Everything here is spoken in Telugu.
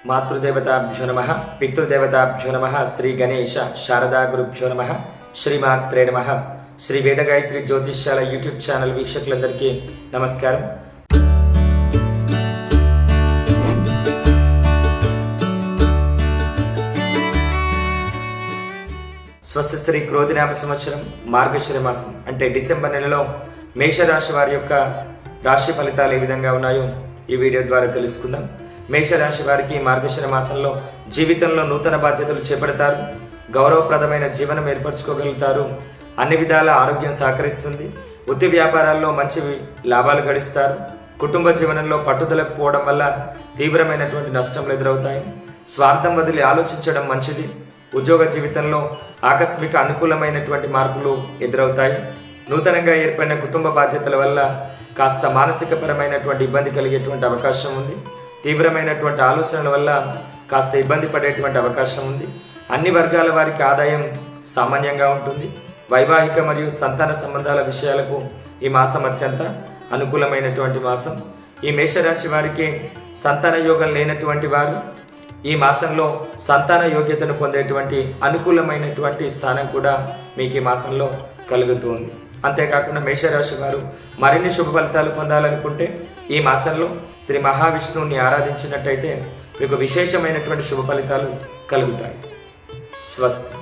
మాతృదేవతాభ్యో నమః, పితృదేవతాభ్యో నమః, శ్రీ గణేశ శారదా గురుభ్యో నమః, శ్రీమాత్రే నమః. శ్రీ వేదగాయత్రి జ్యోతిష్యాల యూట్యూబ్ ఛానల్ వీక్షకులందరికీ నమస్కారం. స్వస్తి శ్రీ క్రోధినామ సంవత్సరం మార్గశిర మాసం అంటే డిసెంబర్ నెలలో మేషరాశి వారి యొక్క రాశి ఫలితాలు ఏ విధంగా ఉన్నాయో ఈ వీడియో ద్వారా తెలుసుకుందాం. మేషరాశి వారికి మార్గశిర మాసంలో జీవితంలో నూతన బాధ్యతలు చేపడతారు. గౌరవప్రదమైన జీవనం ఏర్పరచుకోగలుగుతారు. అన్ని విధాల ఆరోగ్యం సహకరిస్తుంది. వృత్తి వ్యాపారాల్లో మంచి లాభాలు గడిస్తారు. కుటుంబ జీవనంలో పట్టుదలకు పోవడం వల్ల తీవ్రమైనటువంటి నష్టంలు ఎదురవుతాయి. స్వార్థం వదిలి ఆలోచించడం మంచిది. ఉద్యోగ జీవితంలో ఆకస్మిక అనుకూలమైనటువంటి మార్పులు ఎదురవుతాయి. నూతనంగా ఏర్పడిన కుటుంబ బాధ్యతల వల్ల కాస్త మానసికపరమైనటువంటి ఇబ్బంది కలిగేటువంటి అవకాశం ఉంది. తీవ్రమైనటువంటి ఆలోచనల వల్ల కాస్త ఇబ్బంది పడేటువంటి అవకాశం ఉంది. అన్ని వర్గాల వారికి ఆదాయం సామాన్యంగా ఉంటుంది. వైవాహిక మరియు సంతాన సంబంధాల విషయాలకు ఈ మాసం అత్యంత అనుకూలమైనటువంటి మాసం. ఈ మేషరాశి వారికి సంతాన యోగం లేనటువంటి వారు ఈ మాసంలో సంతాన యోగ్యతను పొందేటువంటి అనుకూలమైనటువంటి స్థానం కూడా మీకు ఈ మాసంలో కలుగుతుంది. అంతేకాకుండా మేషరాశి వారు మరిన్ని శుభ ఫలితాలు పొందాలనుకుంటే ఈ మాసంలో శ్రీ మహావిష్ణువుని ఆరాధించినట్టయితే మీకు విశేషమైనటువంటి శుభ ఫలితాలు కలుగుతాయి. స్వస్తి.